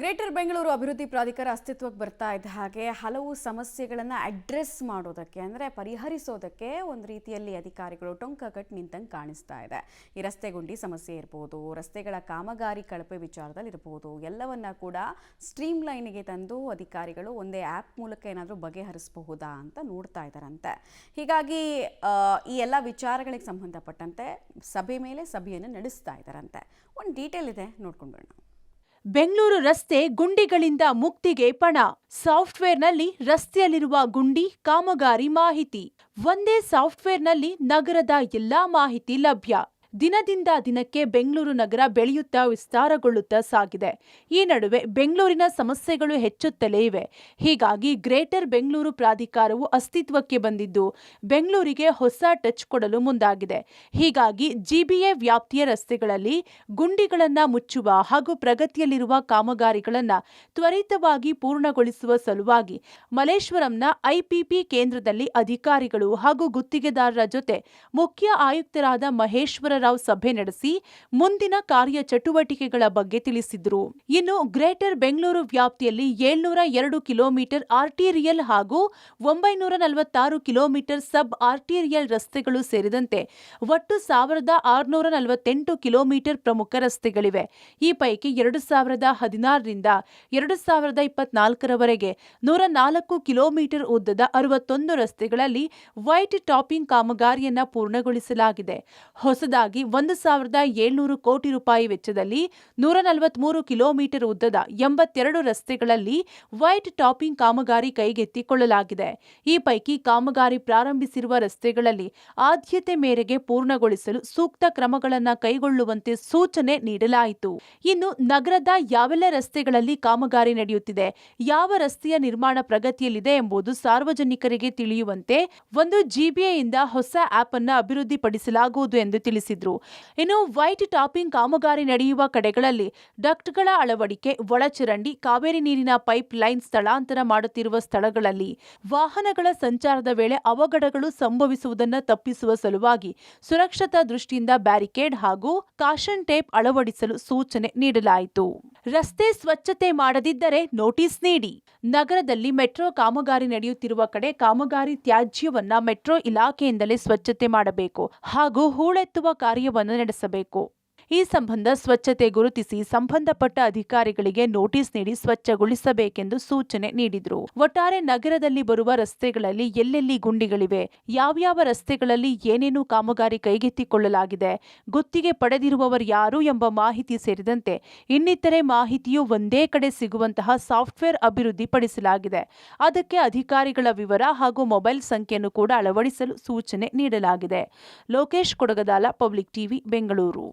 Greater Bengaluru ಅಭಿವೃದ್ಧಿ ಪ್ರಾಧಿಕಾರ ಅಸ್ತಿತ್ವಕ್ಕೆ ಬರ್ತಾ ಇದ್ದ ಹಾಗೆ ಹಲವು ಸಮಸ್ಯೆಗಳನ್ನು ಅಡ್ರೆಸ್ ಮಾಡೋದಕ್ಕೆ ಅಂದರೆ ಪರಿಹರಿಸೋದಕ್ಕೆ ಒಂದು ರೀತಿಯಲ್ಲಿ ಅಧಿಕಾರಿಗಳು ಟೊಂಕಕಟ್ಟು ನಿಂತಂಗೆ ಕಾಣಿಸ್ತಾ ಇದೆ. ಈ ರಸ್ತೆ ಗುಂಡಿ ಸಮಸ್ಯೆ ಇರ್ಬೋದು, ರಸ್ತೆಗಳ ಕಾಮಗಾರಿ ಕಳಪೆ ವಿಚಾರದಲ್ಲಿ ಇರ್ಬೋದು, ಎಲ್ಲವನ್ನ ಕೂಡ ಸ್ಟ್ರೀಮ್ ಲೈನ್ಗೆ ತಂದು ಅಧಿಕಾರಿಗಳು ಒಂದೇ ಆ್ಯಪ್ ಮೂಲಕ ಏನಾದರೂ ಬಗೆಹರಿಸಬಹುದಾ ಅಂತ ನೋಡ್ತಾ ಇದ್ದಾರಂತೆ. ಹೀಗಾಗಿ ಈ ಎಲ್ಲ ವಿಚಾರಗಳಿಗೆ ಸಂಬಂಧಪಟ್ಟಂತೆ ಸಭೆ ಮೇಲೆ ಸಭೆಯನ್ನು ನಡೆಸ್ತಾ ಇದ್ದಾರಂತೆ. ಒಂದು ಡೀಟೇಲ್ ಇದೆ, ನೋಡ್ಕೊಂಡು ಬರೋಣ. ಬೆಂಗಳೂರು ರಸ್ತೆ ಗುಂಡಿಗಳಿಂದ ಮುಕ್ತಿಗೆ ಪಣ. ಸಾಫ್ಟ್ವೇರ್ನಲ್ಲಿ ರಸ್ತೆಯಲ್ಲಿರುವ ಗುಂಡಿ ಕಾಮಗಾರಿ ಮಾಹಿತಿ. ಒಂದೇ ಸಾಫ್ಟ್ವೇರ್ನಲ್ಲಿ ನಗರದ ಎಲ್ಲಾ ಮಾಹಿತಿ ಲಭ್ಯ. ದಿನದಿಂದ ದಿನಕ್ಕೆ ಬೆಂಗಳೂರು ನಗರ ಬೆಳೆಯುತ್ತಾ ವಿಸ್ತಾರಗೊಳ್ಳುತ್ತಾ ಸಾಗಿದೆ. ಈ ನಡುವೆ ಬೆಂಗಳೂರಿನ ಸಮಸ್ಯೆಗಳು ಹೆಚ್ಚುತ್ತಲೇ ಇವೆ. ಹೀಗಾಗಿ ಗ್ರೇಟರ್ ಬೆಂಗಳೂರು ಪ್ರಾಧಿಕಾರವು ಅಸ್ತಿತ್ವಕ್ಕೆ ಬಂದಿದ್ದು ಬೆಂಗಳೂರಿಗೆ ಹೊಸ ಟಚ್ ಕೊಡಲು ಮುಂದಾಗಿದೆ. ಹೀಗಾಗಿ ಜಿಬಿಎ ವ್ಯಾಪ್ತಿಯ ರಸ್ತೆಗಳಲ್ಲಿ ಗುಂಡಿಗಳನ್ನು ಮುಚ್ಚುವ ಹಾಗೂ ಪ್ರಗತಿಯಲ್ಲಿರುವ ಕಾಮಗಾರಿಗಳನ್ನು ತ್ವರಿತವಾಗಿ ಪೂರ್ಣಗೊಳಿಸುವ ಸಲುವಾಗಿ ಮಲ್ಲೇಶ್ವರಂನ ಐಪಿಪಿ ಕೇಂದ್ರದಲ್ಲಿ ಅಧಿಕಾರಿಗಳು ಹಾಗೂ ಗುತ್ತಿಗೆದಾರರ ಜೊತೆ ಮುಖ್ಯ ಆಯುಕ್ತರಾದ ಮಹೇಶ್ವರ ಸಭೆ ನಡೆಸಿ ಮುಂದಿನ ಕಾರ್ಯಚಟುವಟಿಕೆಗಳ ಬಗ್ಗೆ ತಿಳಿಸಿದ್ರು. ಇನ್ನು ಗ್ರೇಟರ್ ಬೆಂಗಳೂರು ವ್ಯಾಪ್ತಿಯಲ್ಲಿ 702 ಕಿಲೋಮೀಟರ್ ಆರ್ಟಿರಿಯಲ್ ಹಾಗೂ 946 ಕಿಲೋಮೀಟರ್ ಸಬ್ ಆರ್ಟಿರಿಯಲ್ ರಸ್ತೆಗಳು ಸೇರಿದಂತೆ ಒಟ್ಟು 1648 ಕಿಲೋಮೀಟರ್ ಪ್ರಮುಖ ರಸ್ತೆಗಳಿವೆ. ಈ ಪೈಕಿ 2016ರಿಂದ 2024ರವರೆಗೆ 104 ಕಿಲೋಮೀಟರ್ ಉದ್ದದ 61 ರಸ್ತೆಗಳಲ್ಲಿ ವೈಟ್ ಟಾಪಿಂಗ್ ಕಾಮಗಾರಿಯನ್ನ ಪೂರ್ಣಗೊಳಿಸಲಾಗಿದೆ. ಹೊಸದಾಗಿ 1,700 ಕೋಟಿ ರೂಪಾಯಿ ವೆಚ್ಚದಲ್ಲಿ 143 ಕಿಲೋಮೀಟರ್ ಉದ್ದದ 82 ರಸ್ತೆಗಳಲ್ಲಿ ವೈಟ್ ಟಾಪಿಂಗ್ ಕಾಮಗಾರಿ ಕೈಗೆತ್ತಿಕೊಳ್ಳಲಾಗಿದೆ. ಈ ಪೈಕಿ ಕಾಮಗಾರಿ ಪ್ರಾರಂಭಿಸಿರುವ ರಸ್ತೆಗಳಲ್ಲಿ ಆದ್ಯತೆ ಮೇರೆಗೆ ಪೂರ್ಣಗೊಳಿಸಲು ಸೂಕ್ತ ಕ್ರಮಗಳನ್ನು ಕೈಗೊಳ್ಳುವಂತೆ ಸೂಚನೆ ನೀಡಲಾಯಿತು. ಇನ್ನು ನಗರದ ಯಾವೆಲ್ಲ ರಸ್ತೆಗಳಲ್ಲಿ ಕಾಮಗಾರಿ ನಡೆಯುತ್ತಿದೆ, ಯಾವ ರಸ್ತೆಯ ನಿರ್ಮಾಣ ಪ್ರಗತಿಯಲ್ಲಿದೆ ಎಂಬುದು ಸಾರ್ವಜನಿಕರಿಗೆ ತಿಳಿಯುವಂತೆ ಒಂದು ಜಿಬಿಎಯಿಂದ ಹೊಸ ಆಪ್ ಅನ್ನು ಅಭಿವೃದ್ಧಿಪಡಿಸಲಾಗುವುದು ಎಂದು ತಿಳಿಸಿದರು. ಇನ್ನು ವೈಟ್ ಟಾಪಿಂಗ್ ಕಾಮಗಾರಿ ನಡೆಯುವ ಕಡೆಗಳಲ್ಲಿ ಡಕ್ಟ್ಗಳ ಅಳವಡಿಕೆ, ಒಳಚರಂಡಿ, ಕಾವೇರಿ ನೀರಿನ ಪೈಪ್ ಲೈನ್ ಸ್ಥಳಾಂತರ ಮಾಡುತ್ತಿರುವ ಸ್ಥಳಗಳಲ್ಲಿ ವಾಹನಗಳ ಸಂಚಾರದ ವೇಳೆ ಅವಘಡಗಳು ಸಂಭವಿಸುವುದನ್ನು ತಪ್ಪಿಸುವ ಸಲುವಾಗಿ ಸುರಕ್ಷತಾ ದೃಷ್ಟಿಯಿಂದ ಬ್ಯಾರಿಕೇಡ್ ಹಾಗೂ ಕಾಷನ್ ಟೇಪ್ ಅಳವಡಿಸಲು ಸೂಚನೆ ನೀಡಲಾಯಿತು. ರಸ್ತೆ ಸ್ವಚ್ಛತೆ ಮಾಡದಿದ್ದರೆ ನೋಟಿಸ್ ನೀಡಿ. ನಗರದಲ್ಲಿ ಮೆಟ್ರೋ ಕಾಮಗಾರಿ ನಡೆಯುತ್ತಿರುವ ಕಡೆ ಕಾಮಗಾರಿ ತ್ಯಾಜ್ಯವನ್ನ ಮೆಟ್ರೋ ಇಲಾಖೆಯಿಂದಲೇ ಸ್ವಚ್ಛತೆ ಮಾಡಬೇಕು ಹಾಗೂ ಹೂಳೆತ್ತುವ ಕಾರ್ಯವನ್ನು ನಡೆಸಬೇಕು. ಈ ಸಂಬಂಧ ಸ್ವಚ್ಛತೆ ಗುರುತಿಸಿ ಸಂಬಂಧಪಟ್ಟ ಅಧಿಕಾರಿಗಳಿಗೆ ನೋಟಿಸ್ ನೀಡಿ ಸ್ವಚ್ಛಗೊಳಿಸಬೇಕೆಂದು ಸೂಚನೆ ನೀಡಿದರು. ಒಟ್ಟಾರೆ ನಗರದಲ್ಲಿ ಬರುವ ರಸ್ತೆಗಳಲ್ಲಿ ಎಲ್ಲೆಲ್ಲಿ ಗುಂಡಿಗಳಿವೆ, ಯಾವ್ಯಾವ ರಸ್ತೆಗಳಲ್ಲಿ ಏನೇನು ಕಾಮಗಾರಿ ಕೈಗೆತ್ತಿಕೊಳ್ಳಲಾಗಿದೆ, ಗುತ್ತಿಗೆ ಪಡೆದಿರುವವರು ಯಾರು ಎಂಬ ಮಾಹಿತಿ ಸೇರಿದಂತೆ ಇನ್ನಿತರೆ ಮಾಹಿತಿಯು ಒಂದೇ ಕಡೆ ಸಿಗುವಂತಹ ಸಾಫ್ಟ್ವೇರ್ ಅಭಿವೃದ್ಧಿಪಡಿಸಲಾಗಿದೆ. ಅದಕ್ಕೆ ಅಧಿಕಾರಿಗಳ ವಿವರ ಹಾಗೂ ಮೊಬೈಲ್ ಸಂಖ್ಯೆಯನ್ನು ಕೂಡ ಅಳವಡಿಸಲು ಸೂಚನೆ ನೀಡಲಾಗಿದೆ. Lokesh Kodagadala, public TV, Bengaluru.